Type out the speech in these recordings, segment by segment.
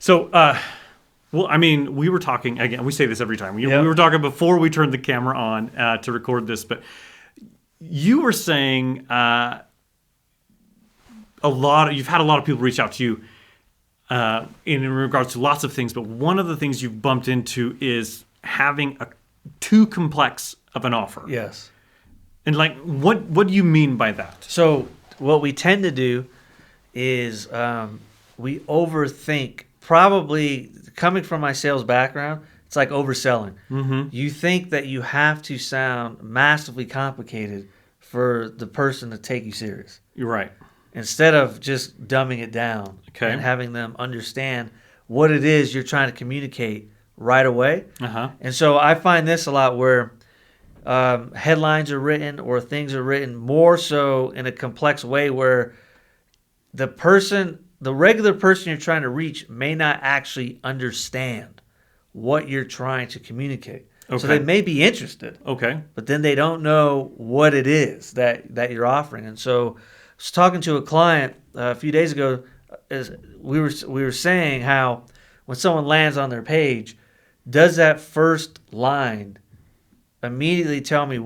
So, well, I mean, we were talking again. We say this every time. We Yep. were talking before we turned the camera on to record this, but you were saying you've had a lot of people reach out to you in regards to lots of things, but one of the things you've bumped into is having too complex of an offer. Yes. And like, what do you mean by that? So what we tend to do is we overthink. Probably coming from my sales background, it's like overselling. Mm-hmm. You think that you have to sound massively complicated for the person to take you serious, You're right. instead of just dumbing it down Okay. and having them understand what it is you're trying to communicate right away. Uh-huh. And so I find this a lot where headlines are written or things are written more so in a complex way where the regular person you're trying to reach may not actually understand what you're trying to communicate. So Okay. they may be interested, Okay. but then they don't know what it is that you're offering. And so I was talking to a client a few days ago. We were saying how when someone lands on their page, does that first line immediately tell me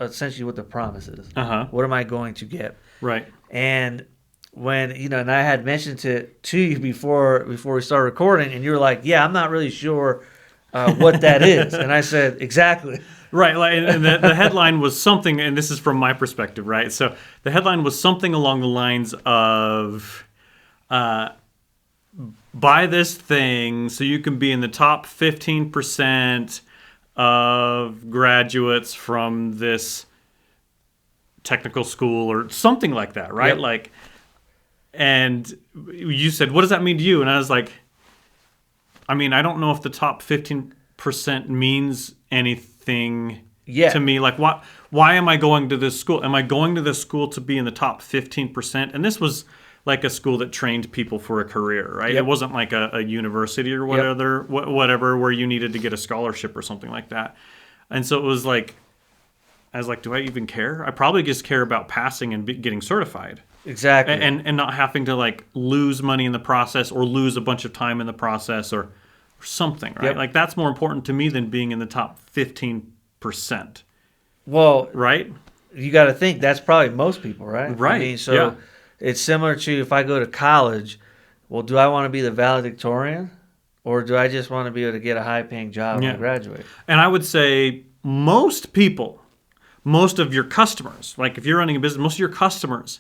essentially what the promise is? Uh-huh. What am I going to get? Right. And when and I had mentioned it to you before we started recording, and you were like, "Yeah, I'm not really sure what that is." And I said, "Exactly." Right, like, and the headline was something, and this is from my perspective, right? So the headline was something along the lines of, buy this thing so you can be in the top 15% of graduates from this technical school or something like that, right? Yep. Like, and you said, what does that mean to you? And I was like, I mean, I don't know if the top 15% means anything to me. Like, why am I going to this school? Am I going to this school to be in the top 15%? And this was like a school that trained people for a career, right? Yep. It wasn't like a university or whatever where you needed to get a scholarship or something like that. And so it was like, I was like, do I even care? I probably just care about passing and getting certified. Exactly. And not having to like lose money in the process or lose a bunch of time in the process or something, right? Yep. Like that's more important to me than being in the top 15%. Well, right? You got to think that's probably most people, right? Right. I mean, so it's similar to if I go to college, well, do I want to be the valedictorian or do I just want to be able to get a high-paying job when I graduate? And I would say most people, most of your customers, like if you're running a business, most of your customers,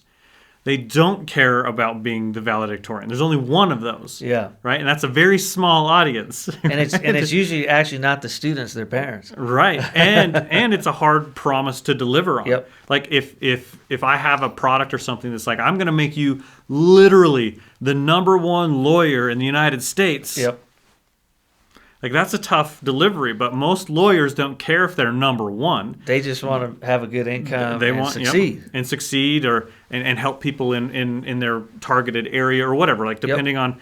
they don't care about being the valedictorian. There's only one of those. Yeah. Right? And that's a very small audience. And it's usually actually not the students, their parents. Right. And it's a hard promise to deliver on. Yep. Like if I have a product or something that's like, I'm going to make you literally the number one lawyer in the United States. Yep. Like that's a tough delivery, but most lawyers don't care if they're number one. They just want to have a good income and succeed. And succeed and help people in their targeted area or whatever. Like depending on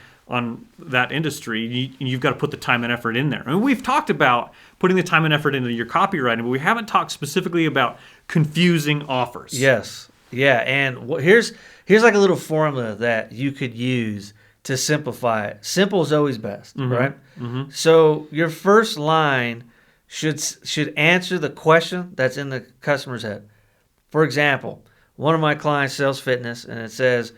that industry, you've got to put the time and effort in there. I mean, we've talked about putting the time and effort into your copywriting, but we haven't talked specifically about confusing offers. Yes. Yeah. And here's like a little formula that you could use to simplify it. Simple is always best, right? Mm-hmm. So your first line should answer the question that's in the customer's head. For example, one of my clients sells fitness, and it says,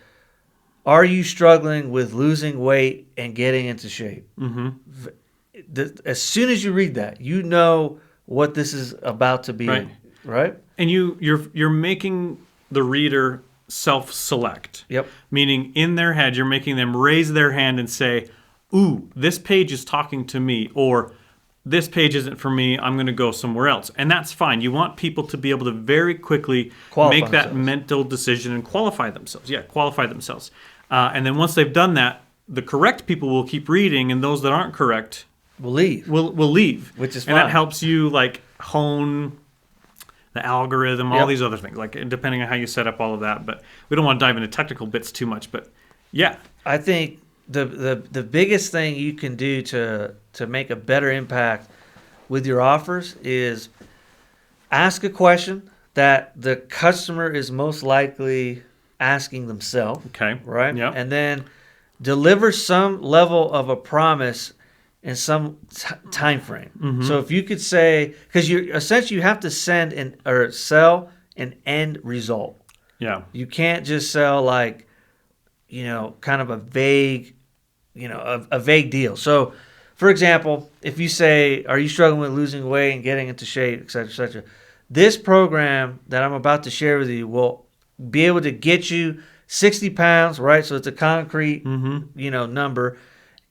"Are you struggling with losing weight and getting into shape?" Mm-hmm. As soon as you read that, you know what this is about to be, right? And you're making the reader self-select. Yep. Meaning in their head, you're making them raise their hand and say, ooh, this page is talking to me, or this page isn't for me, I'm going to go somewhere else. And that's fine. You want people to be able to very quickly make that mental decision and qualify themselves. Yeah, qualify themselves. And then once they've done that, the correct people will keep reading, and those that aren't correct will leave. Will leave. Which is fine. And that helps you like hone the algorithm, all these other things, like depending on how you set up all of that. But we don't want to dive into technical bits too much. But yeah, I think the biggest thing you can do to make a better impact with your offers is ask a question that the customer is most likely asking themselves. Okay. Right. Yeah. And then deliver some level of a promise in some time frame. Mm-hmm. So if you could say, because you essentially you have to send or sell an end result. Yeah. You can't just sell like, kind of a vague, a vague deal. So, for example, if you say, "Are you struggling with losing weight and getting into shape, etc., etc.?" This program that I'm about to share with you will be able to get you 60 pounds, right? So it's a concrete, number,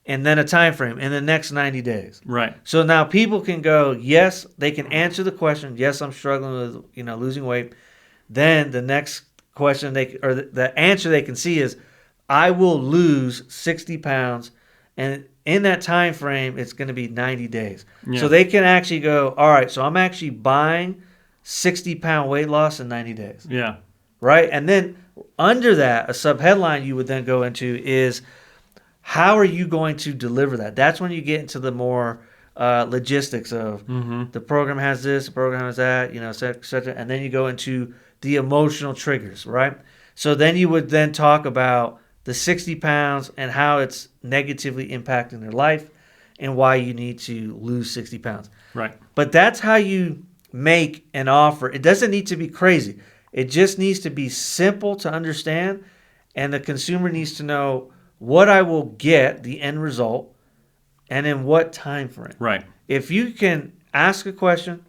and then a time frame in the next 90 days. Right. So now people can go, yes, they can answer the question, yes, I'm struggling with, losing weight. Then the next question the answer they can see is, I will lose 60 pounds, and in that time frame, it's going to be 90 days. Yeah. So they can actually go, all right, so I'm actually buying 60-pound weight loss in 90 days. Yeah. Right? And then under that, a subheadline you would then go into is, how are you going to deliver that? That's when you get into the more logistics of the program has this, the program has that, et cetera. And then you go into the emotional triggers, right? So then you would then talk about the 60 pounds and how it's negatively impacting their life and why you need to lose 60 pounds. Right. But that's how you make an offer. It doesn't need to be crazy. It just needs to be simple to understand, and the consumer needs to know what I will get, the end result, and in what time frame. Right. If you can ask a question,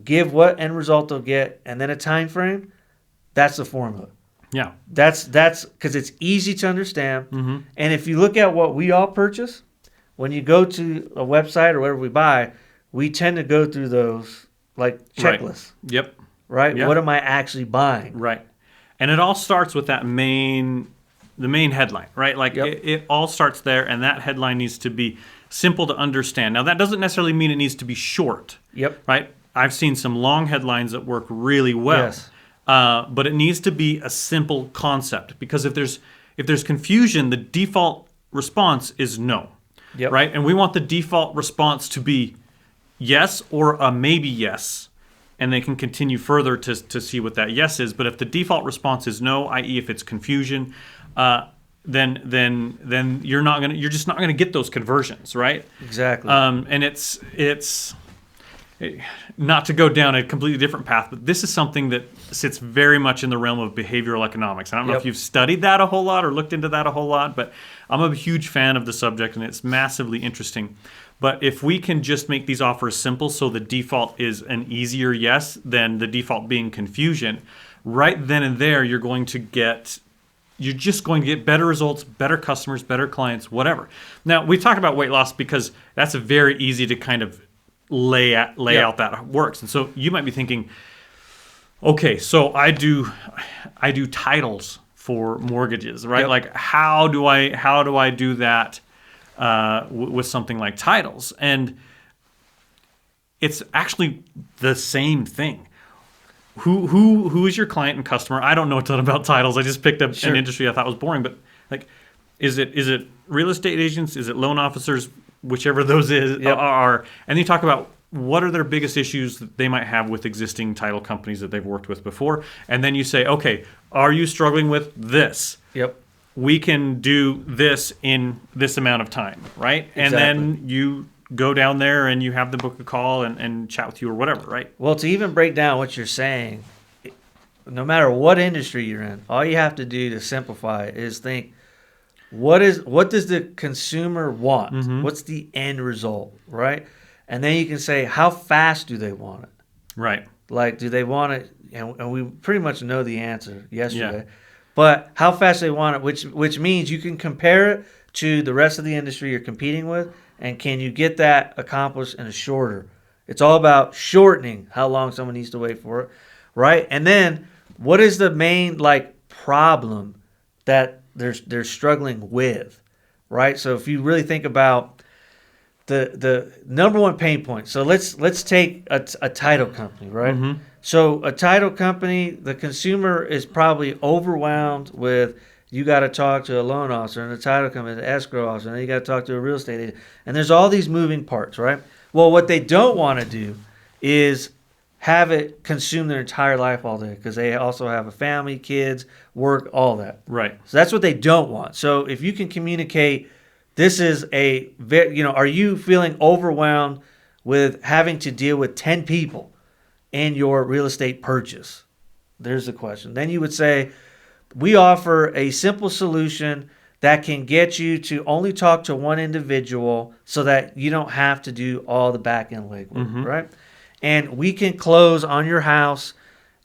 give what end result they'll get, and then a time frame, that's the formula. Yeah. That's because it's easy to understand. Mm-hmm. And if you look at what we all purchase, when you go to a website or whatever we buy, we tend to go through those like checklists. Right. Yep. Right? Yeah. What am I actually buying? Right. And it all starts with the main headline, right? Like Yep. it all starts there, and that headline needs to be simple to understand. Now, that doesn't necessarily mean it needs to be short, Yep. right? I've seen some long headlines that work really well. Yes. But it needs to be a simple concept, because if there's confusion, the default response is no, Yep. right? And we want the default response to be yes or a maybe yes, and they can continue further to see what that yes is. But if the default response is no, i.e., if it's confusion, then you're just not gonna get those conversions, right? Exactly. And it's not to go down a completely different path, but this is something that sits very much in the realm of behavioral economics. I don't know if you've studied that a whole lot or looked into that a whole lot, but I'm a huge fan of the subject, and it's massively interesting. But if we can just make these offers simple, so the default is an easier yes than the default being confusion, right then and there, you're just going to get better results, better customers, better clients, whatever. Now, we talked about weight loss because that's a very easy to kind of lay out that works. And so you might be thinking, okay, so I do titles for mortgages, right? Yep. Like how do I do that with something like titles? And it's actually the same thing. Who is your client and customer? I don't know a ton about titles. I just picked up an industry I thought was boring, but like, is it real estate agents? Is it loan officers? Whichever those are, and you talk about what are their biggest issues that they might have with existing title companies that they've worked with before, and then you say, okay, are you struggling with this? Yep. We can do this in this amount of time, right? Exactly. And then you go down there and you have them book a call and chat with you or whatever, right? Well, to even break down what you're saying, no matter what industry you're in, all you have to do to simplify it is think, what does the consumer want? Mm-hmm. What's the end result, right? And then you can say, how fast do they want it? Right. Like, do they want it? And we pretty much know the answer yesterday. Yeah. But how fast they want it, which means you can compare it to the rest of the industry you're competing with, and can you get that accomplished in a shorter? It's all about shortening how long someone needs to wait for it, right? And then what is the main problem that they're struggling with, right? So if you really think about the number one pain point. So let's take a title company, right? Mm-hmm. So a title company, the consumer is probably overwhelmed with, you got to talk to a loan officer and a title company, an escrow officer, and then you got to talk to a real estate agent. And there's all these moving parts, right? Well, what they don't want to do is have it consume their entire life all day because they also have a family, kids, work, all that. Right. So that's what they don't want. So if you can communicate, this is a very, are you feeling overwhelmed with having to deal with 10 people in your real estate purchase? There's the question. Then you would say, we offer a simple solution that can get you to only talk to one individual so that you don't have to do all the back end legwork, right? And we can close on your house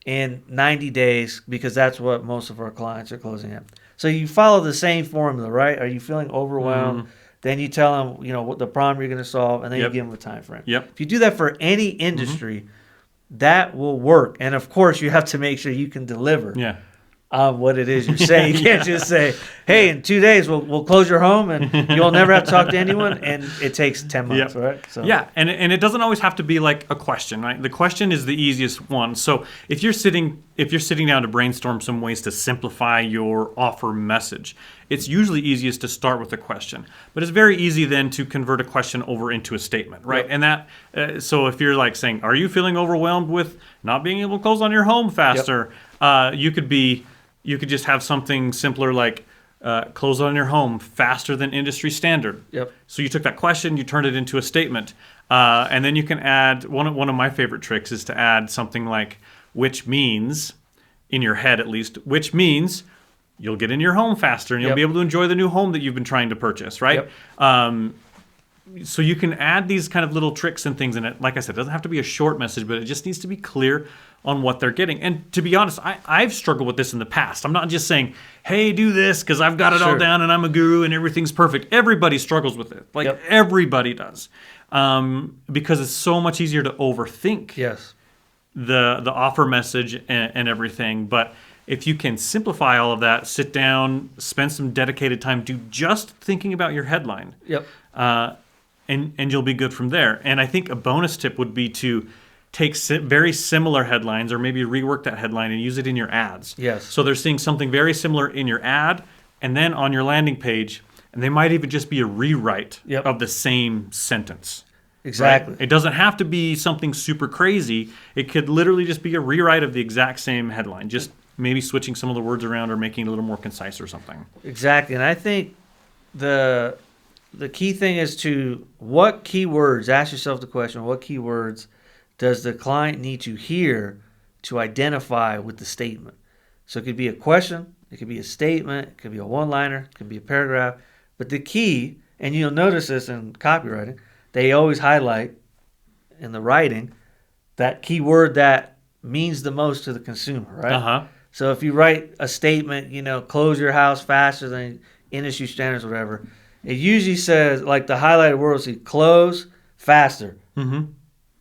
in 90 days because that's what most of our clients are closing at. So you follow the same formula, right? Are you feeling overwhelmed? Then you tell them, what the problem you're going to solve, and then you give them a time frame. Yep. If you do that for any industry, that will work. And of course, you have to make sure you can deliver. Yeah. What it is you're saying. You can't just say, hey, in 2 days we'll close your home and you'll never have to talk to anyone, and it takes 10 months, right? So. Yeah, and it doesn't always have to be like a question, right? The question is the easiest one. So if you're sitting down to brainstorm some ways to simplify your offer message, it's usually easiest to start with a question. But it's very easy then to convert a question over into a statement, right? Yep. And that so if you're like saying, are you feeling overwhelmed with not being able to close on your home faster? You could just have something simpler like close on your home faster than industry standard. Yep. So you took that question, you turned it into a statement, and then you can add one of my favorite tricks is to add something like which means, in your head at least, which means you'll get in your home faster and you'll be able to enjoy the new home that you've been trying to purchase, right? Yep. So you can add these kind of little tricks and things in it. Like I said, it doesn't have to be a short message, but it just needs to be clear on what they're getting. And to be honest, I've struggled with this in the past. I'm not just saying, hey, do this because I've got it all down and I'm a guru and everything's perfect. Everybody struggles with it. Everybody does. Because it's so much easier to overthink the offer message and everything. But if you can simplify all of that, sit down, spend some dedicated time, do just thinking about your headline. And you'll be good from there. And I think a bonus tip would be to take very similar headlines or maybe rework that headline and use it in your ads. Yes. So they're seeing something very similar in your ad and then on your landing page, and they might even just be a rewrite of the same sentence. Exactly. Right? It doesn't have to be something super crazy. It could literally just be a rewrite of the exact same headline, just maybe switching some of the words around or making it a little more concise or something. Exactly. And I think the key thing is what keywords, ask yourself the question, what keywords does the client need to hear to identify with the statement? So it could be a question, it could be a statement, it could be a one-liner, it could be a paragraph. But the key, and you'll notice this in copywriting, they always highlight in the writing that keyword that means the most to the consumer, right? So if you write a statement, close your house faster than industry standards or whatever, it usually says, like the highlighted word will say, close faster.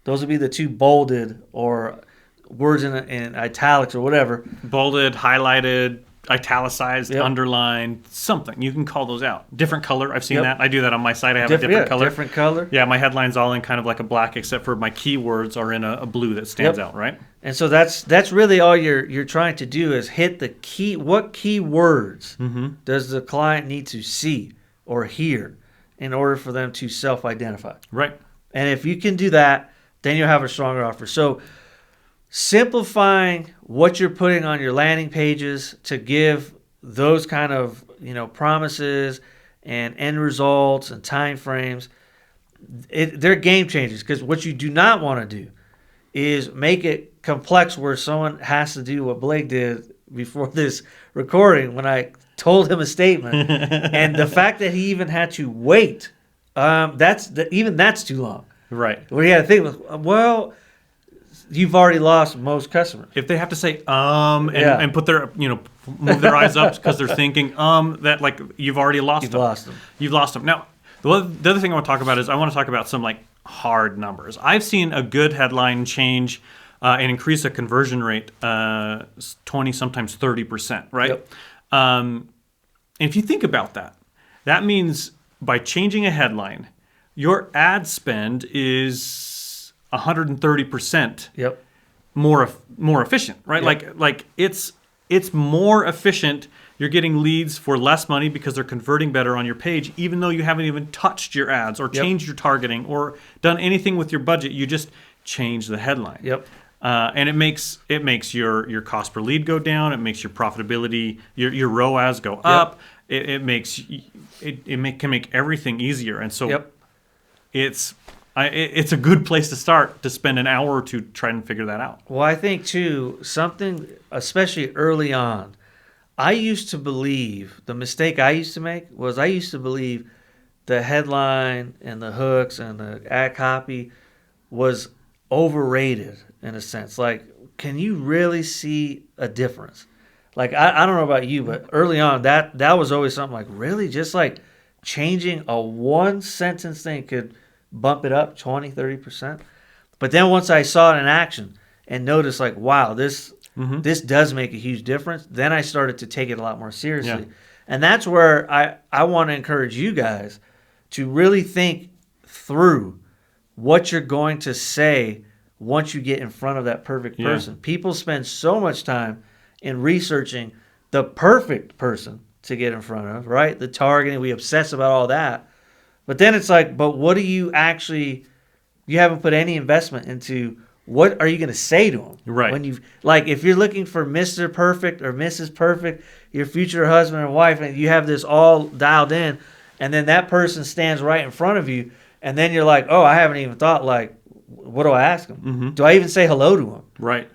Those would be the two bolded or words in italics or whatever. Bolded, highlighted, italicized, underlined, something. You can call those out. Different color. I've seen that. I do that on my site. I have a different color. Different color. Yeah, my headline's all in kind of like a black, except for my keywords are in a blue that stands out, right? And so that's really all you're trying to do is hit the key. What keywords does the client need to see or hear in order for them to self-identify? Right. And if you can do that, then you'll have a stronger offer. So simplifying what you're putting on your landing pages to give those kind of promises and end results and time frames, they're game changers. Because what you do not want to do is make it complex where someone has to do what Blake did before this recording when I told him a statement. And the fact that he even had to wait, that's too long. Right. Well, yeah, think, well, you've already lost most customers. If they have to say and put their move their eyes up because they're thinking that like you've already lost them. You've lost them. Now, the other thing I want to talk about is I want to talk about some like hard numbers. I've seen a good headline change and increase a conversion rate 20, sometimes 30%, right? And if you think about that, that means by changing a headline, your ad spend is 130% more efficient, right? Like it's more efficient. You're getting leads for less money because they're converting better on your page, even though you haven't even touched your ads or changed your targeting or done anything with your budget. You just change the headline. And it makes your cost per lead go down. It makes your profitability, your ROAS go up. It can make everything easier. And so it's a good place to start, to spend an hour or two trying to figure that out. Well, I think too, something, especially early on, I used to believe, the mistake I used to make was I used to believe the headline and the hooks and the ad copy was overrated in a sense. Like, can you really see a difference? Like, I don't know about you, but early on, that was always something like, really? Just like changing a one sentence thing could bump it up 20, 30%. But then once I saw it in action and noticed, like, wow, this does make a huge difference, then I started to take it a lot more seriously. Yeah. And that's where I want to encourage you guys to really think through what you're going to say once you get in front of that perfect person. People spend so much time in researching the perfect person to get in front of, right? The targeting, we obsess about all that. But then it's like, but what do you actually, you haven't put any investment into what are you going to say to them? Right. When you, like, if you're looking for Mr. Perfect or Mrs. Perfect, your future husband or wife, and you have this all dialed in, and then that person stands right in front of you, and then you're like, oh, I haven't even thought, like, what do I ask them? Do I even say hello to them? Right.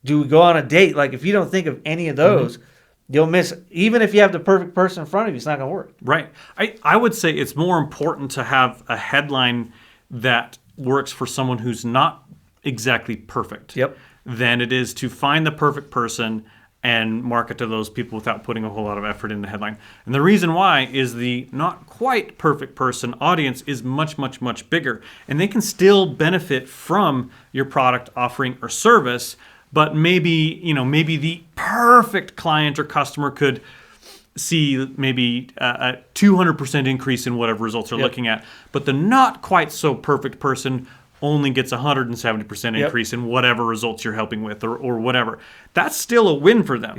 Do we go on a date? Like, if you don't think of any of those, you'll miss. Even if you have the perfect person in front of you, it's not going to work. Right. I would say it's more important to have a headline that works for someone who's not exactly perfect than it is to find the perfect person and market to those people without putting a whole lot of effort in the headline. And the reason why is the not quite perfect person audience is much, much, much bigger. And they can still benefit from your product offering or service, but maybe the perfect client or customer could see maybe a 200% increase in whatever results they're looking at. But the not quite so perfect person only gets 170% increase in whatever results you're helping with or whatever. That's still a win for them.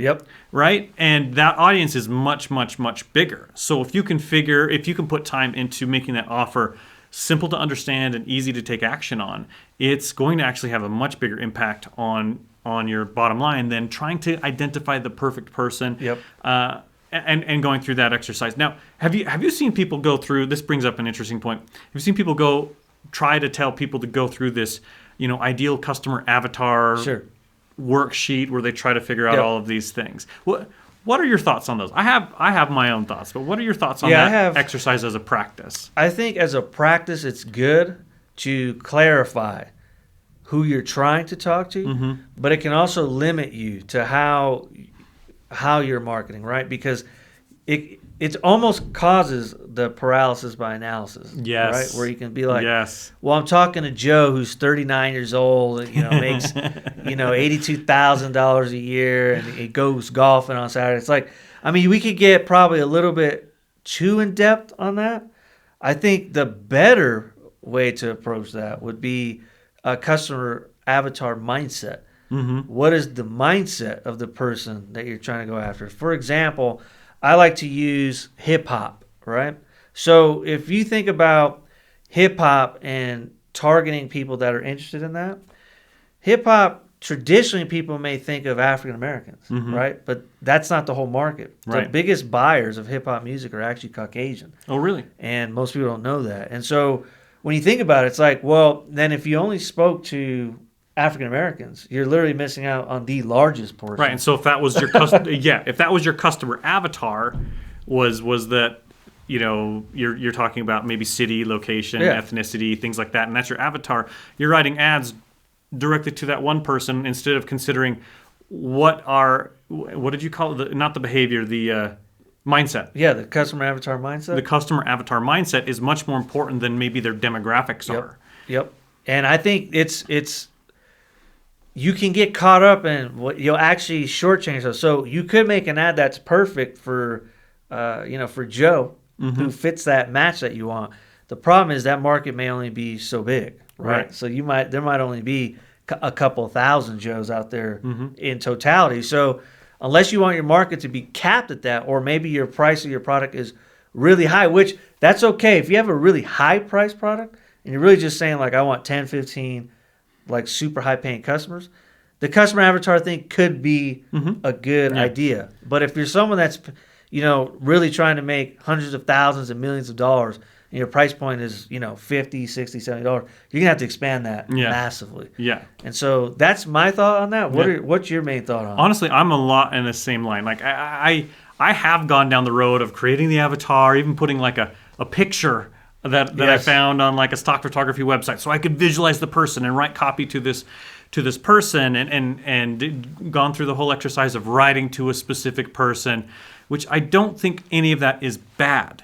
Right? And that audience is much, much, much bigger. So if you can put time into making that offer simple to understand and easy to take action on, it's going to actually have a much bigger impact on your bottom line than trying to identify the perfect person. And going through that exercise. Now, have you seen people go through, this brings up an interesting point. Have you seen people try to tell people to go through this, ideal customer avatar worksheet where they try to figure out all of these things? What are your thoughts on those? I have my own thoughts, but what are your thoughts on that exercise as a practice? I think as a practice, it's good to clarify who you're trying to talk to, but it can also limit you to how you're marketing, right? Because it almost causes the paralysis by analysis, right? Where you can be like, well, I'm talking to Joe who's 39 years old, and, makes, $82,000 a year, and he goes golfing on Saturday. It's like, I mean, we could get probably a little bit too in depth on that. I think the better way to approach that would be a customer avatar mindset. What is the mindset of the person that you're trying to go after? For example, I like to use hip hop, right? So if you think about hip hop and targeting people that are interested in that, hip hop, traditionally people may think of African Americans, right? But that's not the whole market. The biggest buyers of hip hop music are actually Caucasian. Oh, really? And most people don't know that. And so when you think about it, it's like, well, then if you only spoke to African Americans, you're literally missing out on the largest portion. Right, and so if that was your if that was your customer avatar, was that you're talking about maybe city, location, ethnicity, things like that, and that's your avatar. You're writing ads directly to that one person instead of considering what did you call it? Not the behavior, the mindset. Yeah, the customer avatar mindset. The customer avatar mindset is much more important than maybe their demographics are. And I think it's you can get caught up in what you'll actually shortchange those. So you could make an ad that's perfect for for Joe who fits that match that you want. The problem is that market may only be so big, right? So there might only be a couple thousand Joes out there in totality. So unless you want your market to be capped at that, or maybe your price of your product is really high, which that's okay. If you have a really high price product and you're really just saying like, I want 10, 15 like super high paying customers, the customer avatar thing could be Mm-hmm. a good idea. But if you're someone that's, really trying to make hundreds of thousands and millions of dollars, and your price point is, $50, $60, $70, you're gonna have to expand that Yeah. massively. Yeah. And so that's my thought on that. What's your main thought on it? Honestly, I'm a lot in the same line. Like I have gone down the road of creating the avatar, even putting like a picture that I Yes. found on like a stock photography website, so I could visualize the person and write copy to this person, and gone through the whole exercise of writing to a specific person, which I don't think any of that is bad.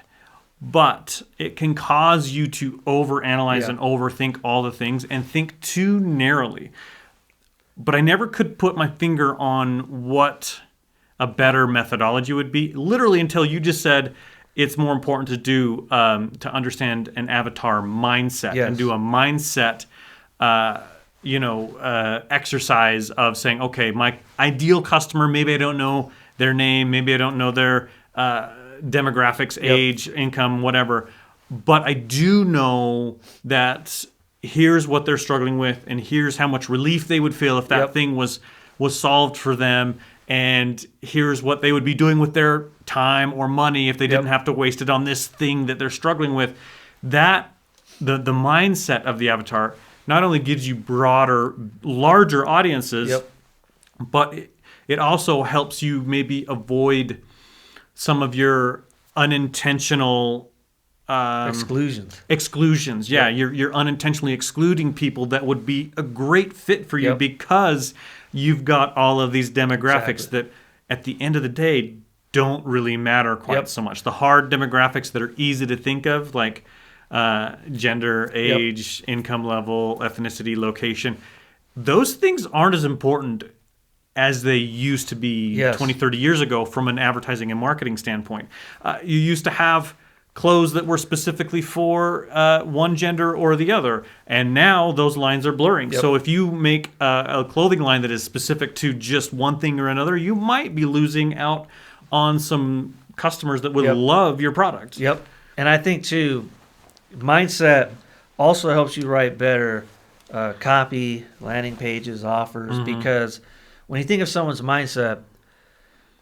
But it can cause you to overanalyze Yeah. and overthink all the things and think too narrowly. But I never could put my finger on what a better methodology would be, literally until you just said it's more important to do to understand an avatar mindset Yes. and do a mindset exercise of saying, okay, my ideal customer, maybe I don't know their name, maybe I don't know their demographics, age, income, whatever, but I do know that here's what they're struggling with, and here's how much relief they would feel if that Yep. thing was solved for them, and here's what they would be doing with their time or money if they didn't have to waste it on this thing that they're struggling with. That the mindset of the avatar not only gives you broader, larger audiences, Yep. but it also helps you maybe avoid some of your unintentional exclusions. Yeah, you're unintentionally excluding people that would be a great fit for you Yep. because you've got all of these demographics Exactly. that at the end of the day don't really matter quite Yep. so much. The hard demographics that are easy to think of, like gender, age, income level, ethnicity, location, those things aren't as important as they used to be Yes. 20, 30 years ago from an advertising and marketing standpoint. You used to have clothes that were specifically for one gender or the other, and now those lines are blurring. Yep. So if you make a clothing line that is specific to just one thing or another, you might be losing out on some customers that would Yep. love your product. Yep. And I think too, mindset also helps you write better copy, landing pages, offers, because when you think of someone's mindset,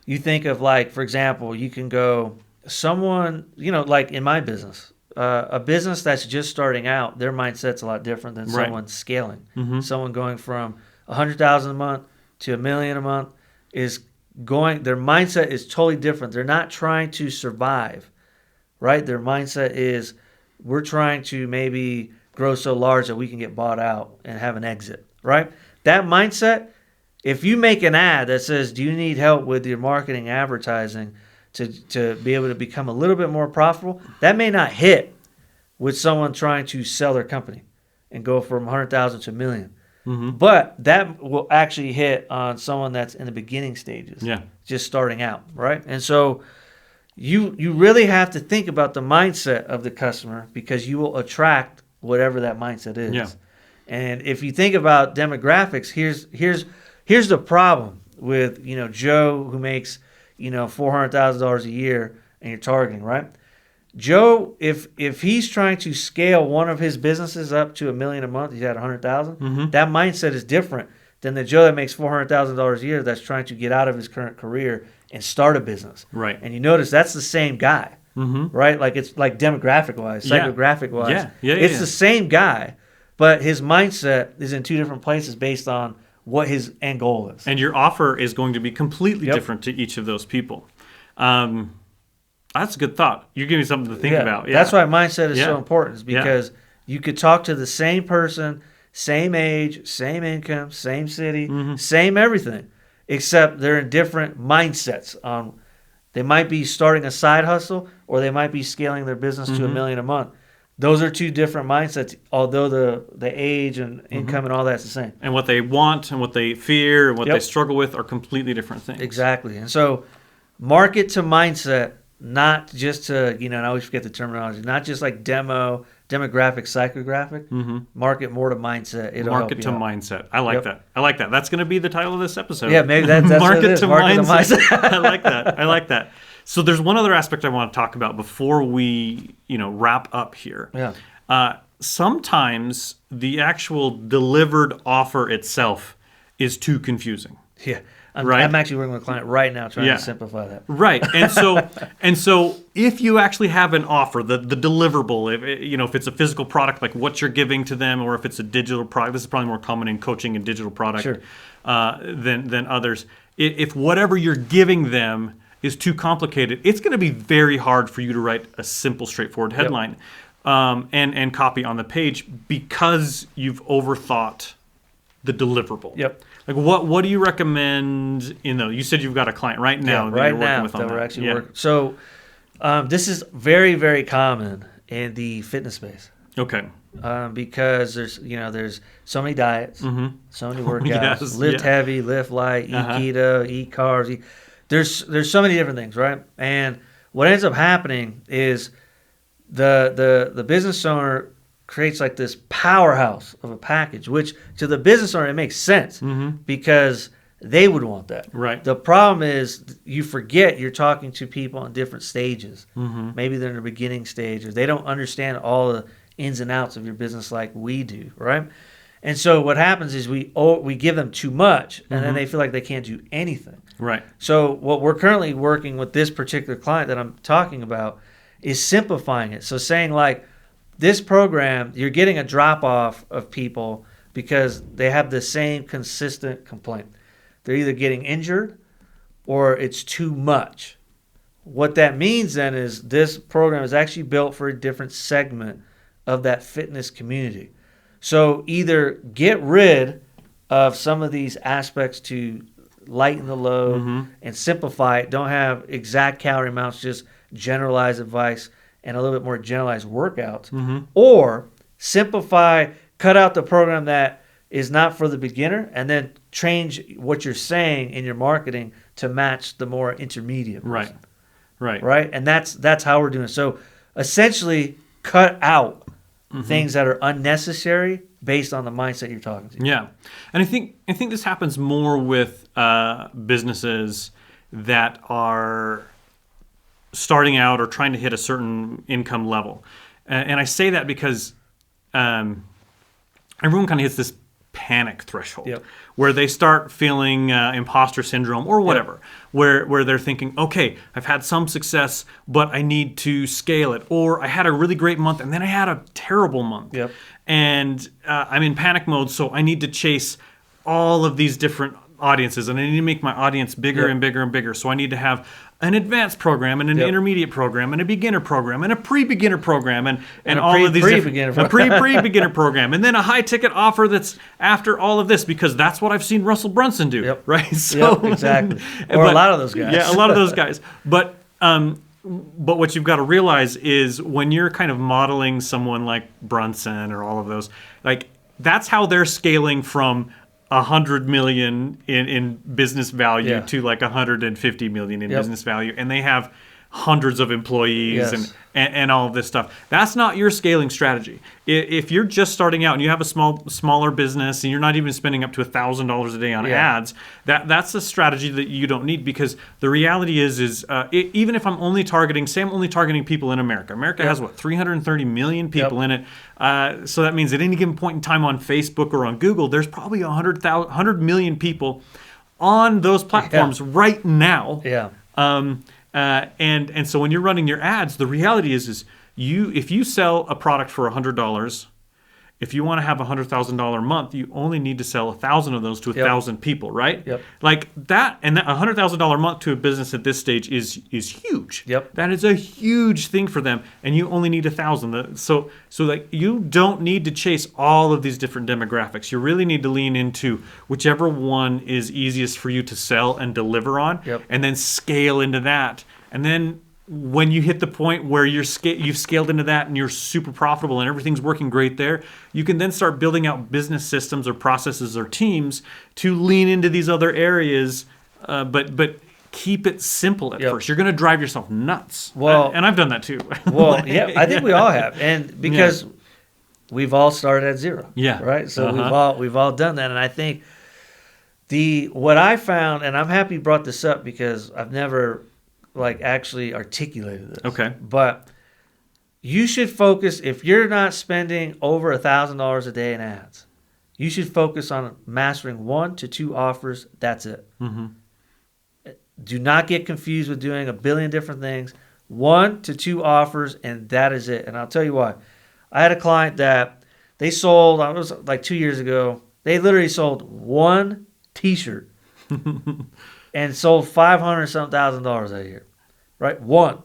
you think of, like, for example, you can go someone, like in my business, a business that's just starting out, their mindset's a lot different than Right. someone scaling. Someone going from 100,000 a month to $1 million a month their mindset is totally different. They're not trying to survive, right? Their mindset is, we're trying to maybe grow so large that we can get bought out and have an exit, right? That mindset, if you make an ad that says, do you need help with your marketing advertising to be able to become a little bit more profitable, that may not hit with someone trying to sell their company and go from 100,000 to $1 million. But that will actually hit on someone that's in the beginning stages, just starting out, right? And so you really have to think about the mindset of the customer, because you will attract whatever that mindset is. Yeah. And if you think about demographics, here's the problem with Joe, who makes $400,000 a year, and you're targeting, right? Joe, if he's trying to scale one of his businesses up to $1 million a month, he's at 100,000. That mindset is different than the Joe that makes $400,000 a year that's trying to get out of his current career and start a business. Right. And you notice that's the same guy, right? Like, it's like demographic wise, psychographic wise, it's the same guy, but his mindset is in two different places based on what his end goal is. And your offer is going to be completely different to each of those people. That's a good thought. You're giving me something to think about. Yeah. That's why mindset is Yeah. so important, is because you could talk to the same person, same age, same income, same city, same everything, except they're in different mindsets. They might be starting a side hustle, or they might be scaling their business to $1 million a month. Those are two different mindsets, although the age and income and all that's the same. And what they want and what they fear and what they struggle with are completely different things. Exactly. And so market to mindset, not just to, and I always forget the terminology, not just like demographic, psychographic. Market more to mindset. It'll Market to help you out. mindset. I like that. I like that. That's going to be the title of this episode. Yeah, maybe that's what it is. Market to mindset. I like that. I like that. So there's one other aspect I want to talk about before we, wrap up here. Yeah. Sometimes the actual delivered offer itself is too confusing. Yeah. Right? I'm actually working with a client right now trying Yeah. to simplify that. Right. And so if you actually have an offer, the deliverable, if it's a physical product, like what you're giving to them, or if it's a digital product, this is probably more common in coaching and digital product Sure. than others. If whatever you're giving them is too complicated, it's going to be very hard for you to write a simple, straightforward headline and copy on the page because you've overthought the deliverable. Yep. Like what do you recommend you said you've got a client right now that right you're working now with on that that. we're actually Yeah. working. So this is very, very common in the fitness space Okay. because there's so many diets, so many workouts, Yes, lift yeah. heavy, lift light, eat keto, eat carbs. There's so many different things, right? And what ends up happening is the business owner creates like this powerhouse of a package, which to the business owner it makes sense because they would want that. Right. The problem is you forget you're talking to people on different stages. Maybe they're in the beginning stage, or they don't understand all the ins and outs of your business like we do, right? And so what happens is we give them too much, and then they feel like they can't do anything. Right. So what we're currently working with this particular client that I'm talking about is simplifying it. So saying like, this program, you're getting a drop-off of people because they have the same consistent complaint. They're either getting injured or it's too much. What that means then is this program is actually built for a different segment of that fitness community. So either get rid of some of these aspects to lighten the load and simplify it. Don't have exact calorie amounts, just generalized advice and a little bit more generalized workouts, or simplify, cut out the program that is not for the beginner, and then change what you're saying in your marketing to match the more intermediate person. Right? And that's how we're doing it. So essentially cut out things that are unnecessary based on the mindset you're talking to. Yeah, and I think this happens more with businesses that are starting out or trying to hit a certain income level, and I say that because everyone kind of hits this panic threshold where they start feeling imposter syndrome or whatever, where they're thinking, okay, I've had some success, but I need to scale it, or I had a really great month and then I had a terrible month, and I'm in panic mode, so I need to chase all of these different audiences, and I need to make my audience bigger and bigger and bigger. So I need to have an advanced program and an intermediate program and a beginner program and a pre-beginner program and all of these pre-beginner a pre-beginner program, and then a high-ticket offer that's after all of this, because that's what I've seen Russell Brunson do, right? So exactly. Or a lot of those guys. Yeah, a lot of those guys. But what you've got to realize is when you're kind of modeling someone like Brunson or all of those, like that's how they're scaling from 100 million in business value to like 150 million in business value, and they have hundreds of employees and all of this stuff. That's not your scaling strategy. If you're just starting out and you have a smaller business and you're not even spending up to $1,000 a day on ads, that's a strategy that you don't need, because the reality is even if I'm only targeting people in America. America has 330 million people in it. So that means at any given point in time on Facebook or on Google, there's probably 100 million people on those platforms right now. And so when you're running your ads, the reality is if you sell a product for $100, if you want to have a $100,000 month, you only need to sell 1,000 of those to 1,000 people, right? Like that, and that $100,000 month to a business at this stage is huge. That is a huge thing for them, and you only need 1,000. So like you don't need to chase all of these different demographics. You really need to lean into whichever one is easiest for you to sell and deliver on, and then scale into that, and then when you hit the point where you've scaled into that and you're super profitable and everything's working great there, you can then start building out business systems or processes or teams to lean into these other areas, but keep it simple at first. You're going to drive yourself nuts. Well, and I've done that too. I think we all have, and because we've all started at zero. Right. So we've all done that, and I think what I found, and I'm happy you brought this up because I've never actually articulated this. But you should focus, if you're not spending over $1,000 a day in ads, You should focus on mastering 1 to 2 offers. That's it. Do not get confused with doing a billion different things. 1 to 2 offers, and that is it. And I'll tell you why. I had a client that they sold, it was like 2 years ago, they literally sold 1 T-shirt and sold $500,000 that year, right? 1.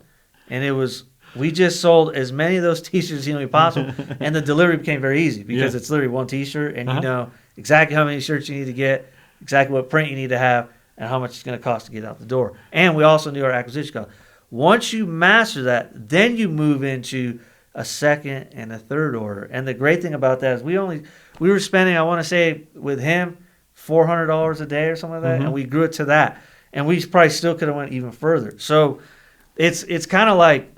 And it was, we just sold as many of those T-shirts as humanly possible, and the delivery became very easy because it's literally 1 T-shirt, and you know exactly how many shirts you need to get, exactly what print you need to have, and how much it's going to cost to get out the door. And we also knew our acquisition cost. Once you master that, then you move into a second and a third order. And the great thing about that is we were spending, I want to say, with him, $400 a day or something like that, and we grew it to that. And we probably still could have went even further. So it's kind of like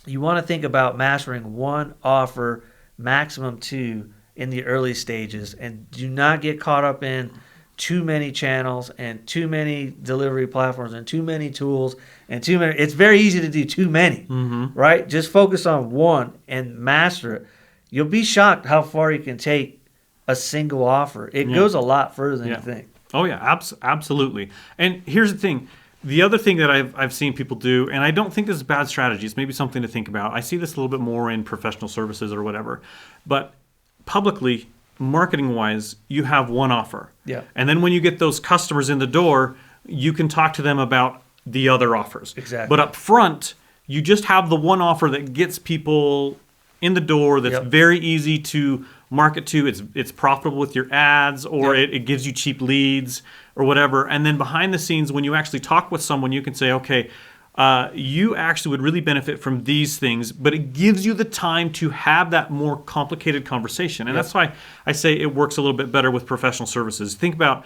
you want to think about mastering 1 offer, maximum 2 in the early stages, and do not get caught up in too many channels and too many delivery platforms and too many tools and too many. It's very easy to do too many, right? Just focus on 1 and master it. You'll be shocked how far you can take a single offer. It goes a lot further than you think. Oh yeah, absolutely. And here's the thing. The other thing that I've seen people do, and I don't think this is a bad strategy, it's maybe something to think about. I see this a little bit more in professional services or whatever. But publicly, marketing-wise, you have 1 offer. Yeah. And then when you get those customers in the door, you can talk to them about the other offers. Exactly. But up front, you just have the 1 offer that gets people in the door, that's very easy to market to. It's profitable with your ads, or it gives you cheap leads or whatever. And then behind the scenes, when you actually talk with someone, you can say, okay, you actually would really benefit from these things, but it gives you the time to have that more complicated conversation. And that's why I say it works a little bit better with professional services. Think about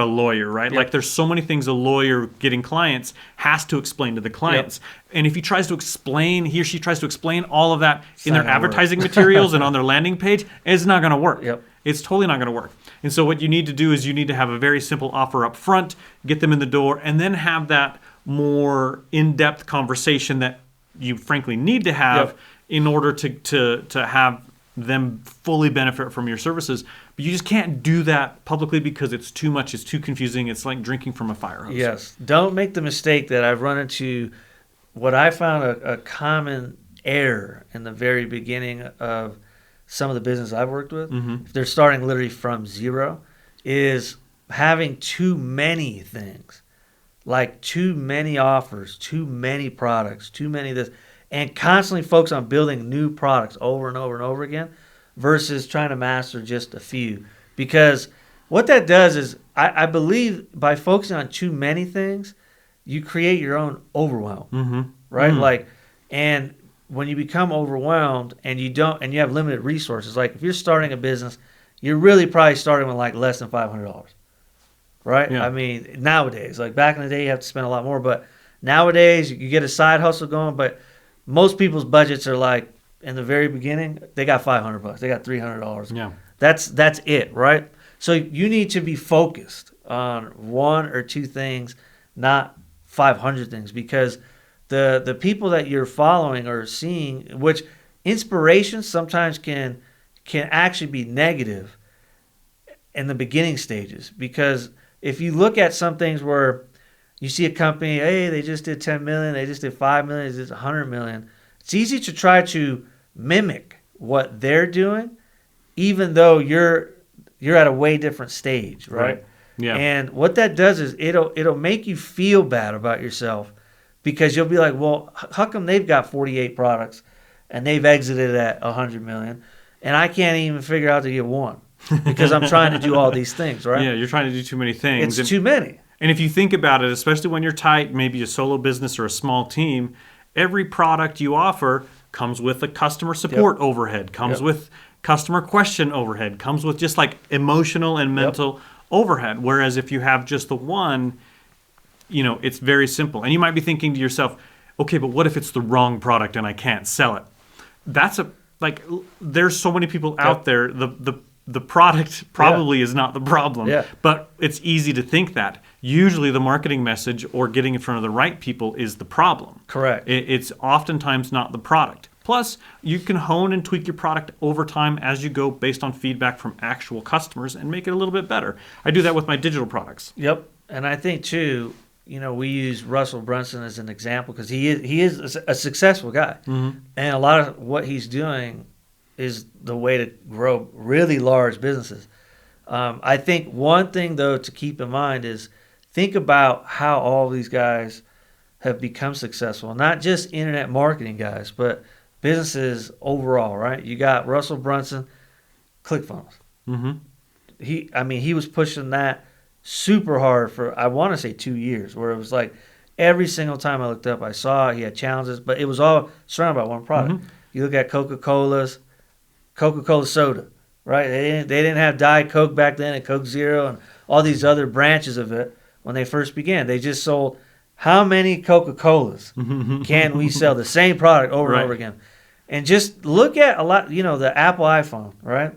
a lawyer, right? Like there's so many things a lawyer getting clients has to explain to the clients. And if he or she tries to explain all of that in their advertising materials and on their landing page, it's not going to work. It's totally not going to work. And so what you need to do is you need to have a very simple offer up front, get them in the door, and then have that more in-depth conversation that you frankly need to have in order to have them fully benefit from your services. But you just can't do that publicly because it's too much, it's too confusing. It's like drinking from a fire hose. Yes. Don't make the mistake that I've run into, what I found a common error in the very beginning of some of the business I've worked with. If they're starting literally from 0, is having too many things. Like too many offers, too many products, too many this, and constantly focus on building new products over and over and over again versus trying to master just a few. Because what that does is, I believe by focusing on too many things, you create your own overwhelm, right? Like, and when you become overwhelmed and you have limited resources, like if you're starting a business, you're really probably starting with like less than $500. Right? I mean, nowadays, like back in the day, you have to spend a lot more. But nowadays, you get a side hustle going. But most people's budgets are like, in the very beginning, they got $500. They got $300. Yeah. That's it, right? So you need to be focused on 1 or 2 things, not 500 things, because the people that you're following or seeing, which inspiration sometimes can actually be negative in the beginning stages, because if you look at some things where you see a company, hey, they just did 10 million, they just did 5 million, they just did 100 million. It's easy to try to mimic what they're doing, even though you're at a way different stage, right? Yeah. And what that does is it'll make you feel bad about yourself, because you'll be like, well, how come they've got 48 products and they've exited at 100 million, and I can't even figure out to get 1? Because I'm trying to do all these things, right? Yeah, you're trying to do too many things. It's too many. And if you think about it, especially when you're tight, maybe a solo business or a small team, every product you offer comes with a customer support overhead, comes with customer question overhead, comes with just like emotional and mental overhead. Whereas if you have just the one, it's very simple. And you might be thinking to yourself, okay, but what if it's the wrong product and I can't sell it? There's so many people out there. The product probably is not the problem, but it's easy to think that. Usually the marketing message or getting in front of the right people is the problem. Correct. It's oftentimes not the product. Plus, you can hone and tweak your product over time as you go based on feedback from actual customers and make it a little bit better. I do that with my digital products. Yep. And I think too, we use Russell Brunson as an example because he is a successful guy, and a lot of what he's doing is the way to grow really large businesses. I think one thing though to keep in mind is think about how all these guys have become successful, not just internet marketing guys, but businesses overall, right? You got Russell Brunson, ClickFunnels. Mm-hmm. He was pushing that super hard for, I want to say 2 years, where it was like every single time I looked up, I saw he had challenges, but it was all surrounded by one product. You look at Coca-Cola soda, right? They didn't have Diet Coke back then and Coke Zero and all these other branches of it when they first began. They just sold how many Coca-Colas can we sell the same product over and over again? And just look at a lot, the Apple iPhone, right?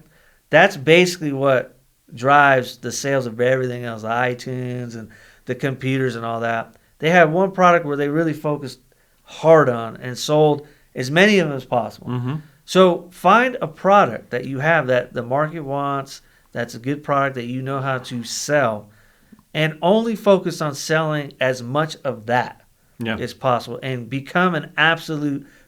That's basically what drives the sales of everything else, the iTunes and the computers and all that. They have one product where they really focused hard on and sold as many of them as possible. So find a product that you have that the market wants, that's a good product that you know how to sell, and only focus on selling as much of that as possible, and become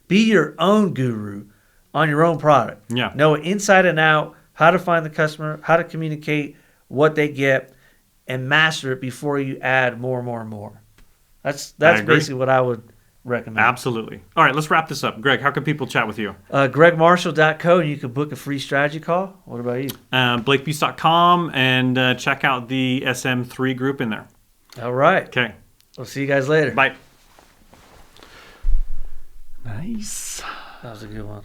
be your own guru on your own product. Know it inside and out, how to find the customer, how to communicate what they get, and master it before you add more and more and more. That's basically what I would recommend. Absolutely. All right, let's wrap this up. Greg, how can people chat with you? GregMarshall.co, and you can book a free strategy call. What about you? BlakeBeast.com, and check out the SM3 group in there. All right. Okay. We'll see you guys later. Bye. Nice. That was a good one.